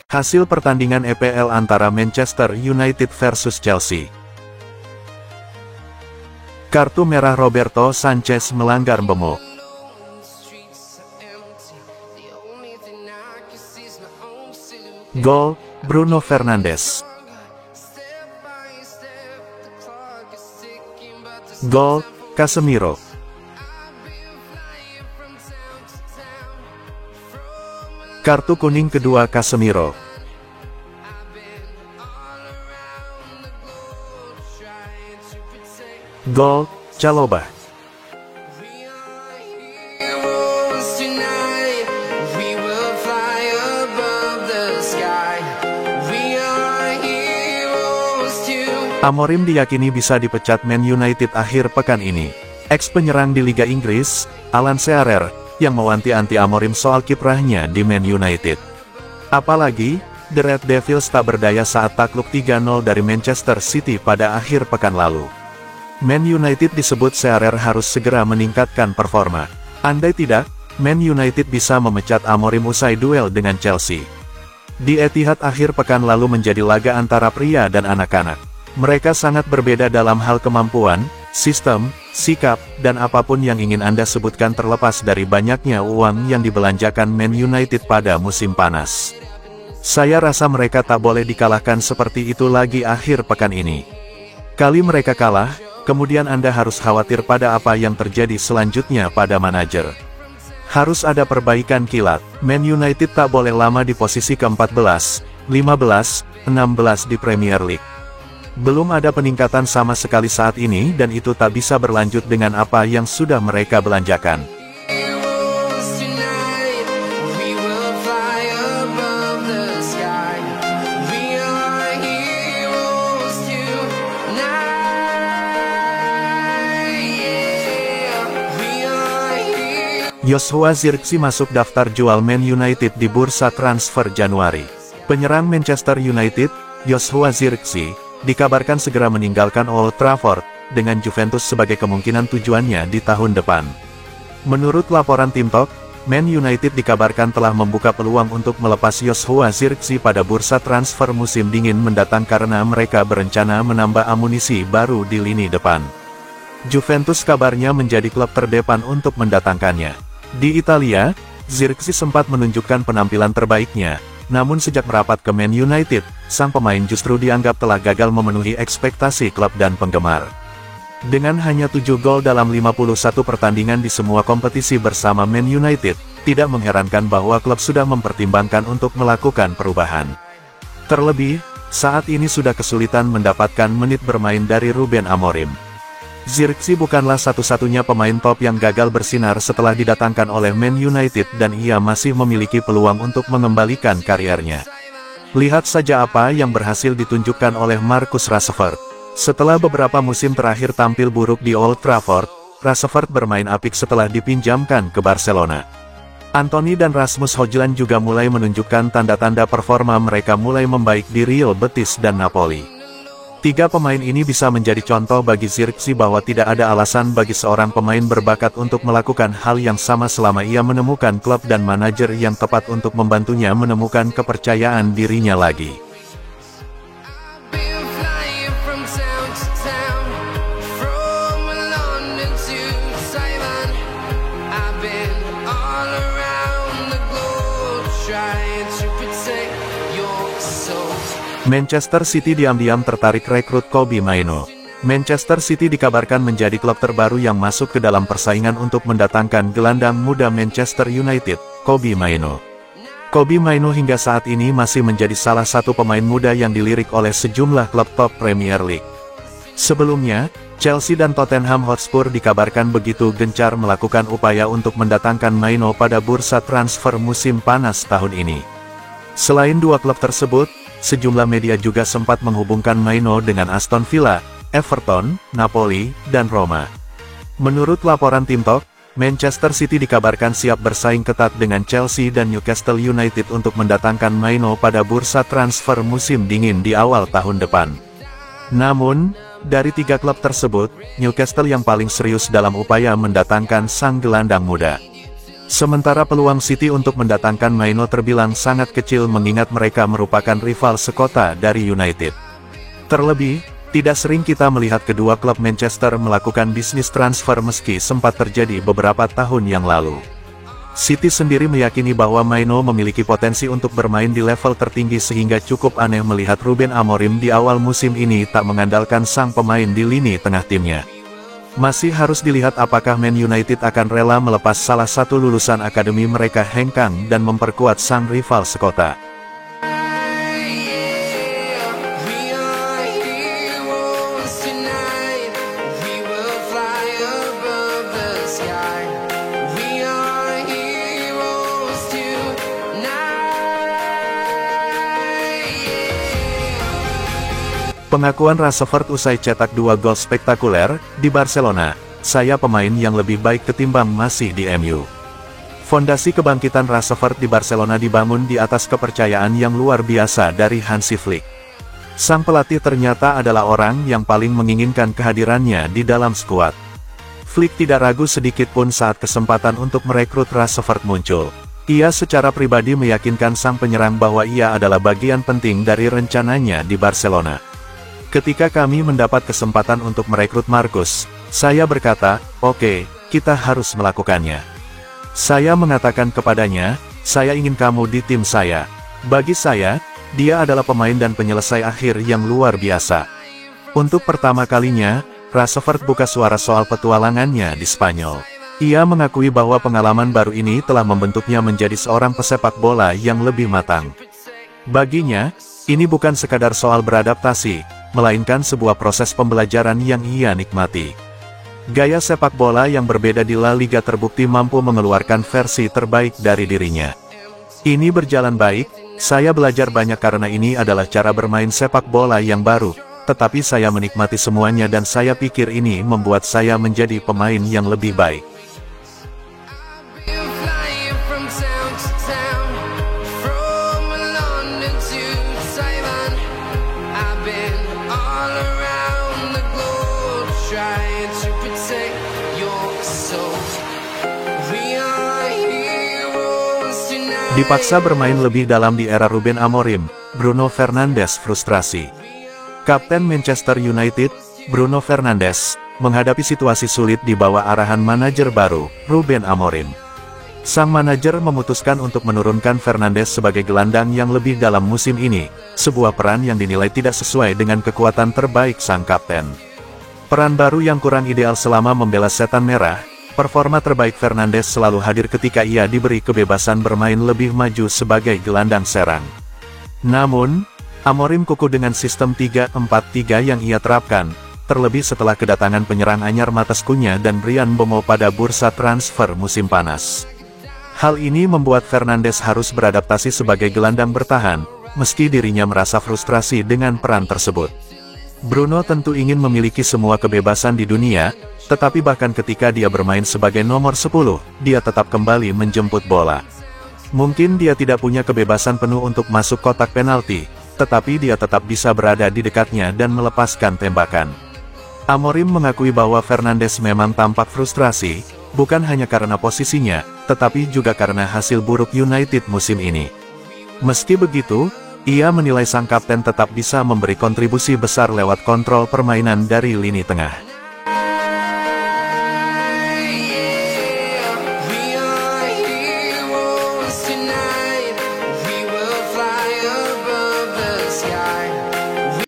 Hasil pertandingan EPL antara Manchester United versus Chelsea. Kartu merah Roberto Sanchez melanggar Mbemo. Gol, Bruno Fernandes. Gol, Casemiro. Kartu kuning kedua Casemiro. Gol, Chalobah. Amorim diyakini bisa dipecat Man United akhir pekan ini. Ex-penyerang di Liga Inggris, Alan Shearer, yang mewanti-anti Amorim soal kiprahnya di Man United. Apalagi, The Red Devils tak berdaya saat takluk 3-0 dari Manchester City pada akhir pekan lalu. Man United disebut Shearer harus segera meningkatkan performa. Andai tidak, Man United bisa memecat Amorim usai duel dengan Chelsea. Di Etihad akhir pekan lalu menjadi laga antara pria dan anak-anak. Mereka sangat berbeda dalam hal kemampuan, sistem, sikap, dan apapun yang ingin Anda sebutkan terlepas dari banyaknya uang yang dibelanjakan Man United pada musim panas. Saya rasa mereka tak boleh dikalahkan seperti itu lagi akhir pekan ini. Kali mereka kalah, kemudian Anda harus khawatir pada apa yang terjadi selanjutnya pada manajer. Harus ada perbaikan kilat. Man United tak boleh lama di posisi ke-14, 15, 16 di Premier League. Belum ada peningkatan sama sekali saat ini dan itu tak bisa berlanjut dengan apa yang sudah mereka belanjakan. Joshua Zirkzee masuk daftar jual Man United di bursa transfer Januari. Penyerang Manchester United, Joshua Zirkzee, dikabarkan segera meninggalkan Old Trafford, dengan Juventus sebagai kemungkinan tujuannya di tahun depan. Menurut laporan Tim Talk, Man United dikabarkan telah membuka peluang untuk melepas Joshua Zirkzee pada bursa transfer musim dingin mendatang karena mereka berencana menambah amunisi baru di lini depan. Juventus kabarnya menjadi klub terdepan untuk mendatangkannya. Di Italia, Zirkzee sempat menunjukkan penampilan terbaiknya. Namun sejak merapat ke Man United, sang pemain justru dianggap telah gagal memenuhi ekspektasi klub dan penggemar. Dengan hanya 7 gol dalam 51 pertandingan di semua kompetisi bersama Man United, tidak mengherankan bahwa klub sudah mempertimbangkan untuk melakukan perubahan. Terlebih, saat ini sudah kesulitan mendapatkan menit bermain dari Ruben Amorim. Zirkzee bukanlah satu-satunya pemain top yang gagal bersinar setelah didatangkan oleh Man United dan ia masih memiliki peluang untuk mengembalikan kariernya. Lihat saja apa yang berhasil ditunjukkan oleh Marcus Rashford. Setelah beberapa musim terakhir tampil buruk di Old Trafford, Rashford bermain apik setelah dipinjamkan ke Barcelona. Anthony dan Rasmus Hojlund juga mulai menunjukkan tanda-tanda performa mereka mulai membaik di Real Betis dan Napoli. Tiga pemain ini bisa menjadi contoh bagi Zirkzee bahwa tidak ada alasan bagi seorang pemain berbakat untuk melakukan hal yang sama selama ia menemukan klub dan manajer yang tepat untuk membantunya menemukan kepercayaan dirinya lagi. Manchester City diam-diam tertarik rekrut Kobbie Mainoo. Manchester City dikabarkan menjadi klub terbaru yang masuk ke dalam persaingan untuk mendatangkan gelandang muda Manchester United, Kobbie Mainoo. Kobbie Mainoo hingga saat ini masih menjadi salah satu pemain muda yang dilirik oleh sejumlah klub top Premier League. Sebelumnya, Chelsea dan Tottenham Hotspur dikabarkan begitu gencar melakukan upaya untuk mendatangkan Mainoo pada bursa transfer musim panas tahun ini. Selain dua klub tersebut, sejumlah media juga sempat menghubungkan Mainoo dengan Aston Villa, Everton, Napoli, dan Roma. Menurut laporan Tim Talk, Manchester City dikabarkan siap bersaing ketat dengan Chelsea dan Newcastle United untuk mendatangkan Mainoo pada bursa transfer musim dingin di awal tahun depan. Namun, dari tiga klub tersebut, Newcastle yang paling serius dalam upaya mendatangkan sang gelandang muda. Sementara peluang City untuk mendatangkan Maino terbilang sangat kecil mengingat mereka merupakan rival sekota dari United. Terlebih, tidak sering kita melihat kedua klub Manchester melakukan bisnis transfer meski sempat terjadi beberapa tahun yang lalu. City sendiri meyakini bahwa Maino memiliki potensi untuk bermain di level tertinggi sehingga cukup aneh melihat Ruben Amorim di awal musim ini tak mengandalkan sang pemain di lini tengah timnya. Masih harus dilihat apakah Man United akan rela melepas salah satu lulusan akademi mereka Henk Kang dan memperkuat sang rival sekota. Pengakuan Rashford usai cetak 2 gol spektakuler di Barcelona, "Saya pemain yang lebih baik ketimbang masih di MU." Fondasi kebangkitan Rashford di Barcelona dibangun di atas kepercayaan yang luar biasa dari Hansi Flick. Sang pelatih ternyata adalah orang yang paling menginginkan kehadirannya di dalam skuad. Flick tidak ragu sedikit pun saat kesempatan untuk merekrut Rashford muncul. Ia secara pribadi meyakinkan sang penyerang bahwa ia adalah bagian penting dari rencananya di Barcelona. "Ketika kami mendapat kesempatan untuk merekrut Marcus, saya berkata, oke, kita harus melakukannya. Saya mengatakan kepadanya, saya ingin kamu di tim saya. Bagi saya, dia adalah pemain dan penyelesai akhir yang luar biasa." Untuk pertama kalinya, Rashford buka suara soal petualangannya di Spanyol. Ia mengakui bahwa pengalaman baru ini telah membentuknya menjadi seorang pesepak bola yang lebih matang. Baginya, ini bukan sekadar soal beradaptasi, melainkan sebuah proses pembelajaran yang ia nikmati. Gaya sepak bola yang berbeda di La Liga terbukti mampu mengeluarkan versi terbaik dari dirinya. "Ini berjalan baik, saya belajar banyak karena ini adalah cara bermain sepak bola yang baru, tetapi saya menikmati semuanya dan saya pikir ini membuat saya menjadi pemain yang lebih baik." Dipaksa bermain lebih dalam di era Ruben Amorim, Bruno Fernandes frustrasi. Kapten Manchester United, Bruno Fernandes, menghadapi situasi sulit di bawah arahan manajer baru, Ruben Amorim. Sang manajer memutuskan untuk menurunkan Fernandes sebagai gelandang yang lebih dalam musim ini, sebuah peran yang dinilai tidak sesuai dengan kekuatan terbaik sang kapten. Peran baru yang kurang ideal selama membela setan merah. Performa terbaik Fernandes selalu hadir ketika ia diberi kebebasan bermain lebih maju sebagai gelandang serang. Namun, Amorim kukuh dengan sistem 3-4-3 yang ia terapkan, terlebih setelah kedatangan penyerang anyar Matheus Cunha dan Bryan Mbeumo pada bursa transfer musim panas. Hal ini membuat Fernandes harus beradaptasi sebagai gelandang bertahan, meski dirinya merasa frustrasi dengan peran tersebut. Bruno tentu ingin memiliki semua kebebasan di dunia, tetapi bahkan ketika dia bermain sebagai nomor 10, dia tetap kembali menjemput bola. Mungkin dia tidak punya kebebasan penuh untuk masuk kotak penalti, tetapi dia tetap bisa berada di dekatnya dan melepaskan tembakan. Amorim mengakui bahwa Fernandes memang tampak frustrasi, bukan hanya karena posisinya, tetapi juga karena hasil buruk United musim ini. Meski begitu, ia menilai sang kapten tetap bisa memberi kontribusi besar lewat kontrol permainan dari lini tengah.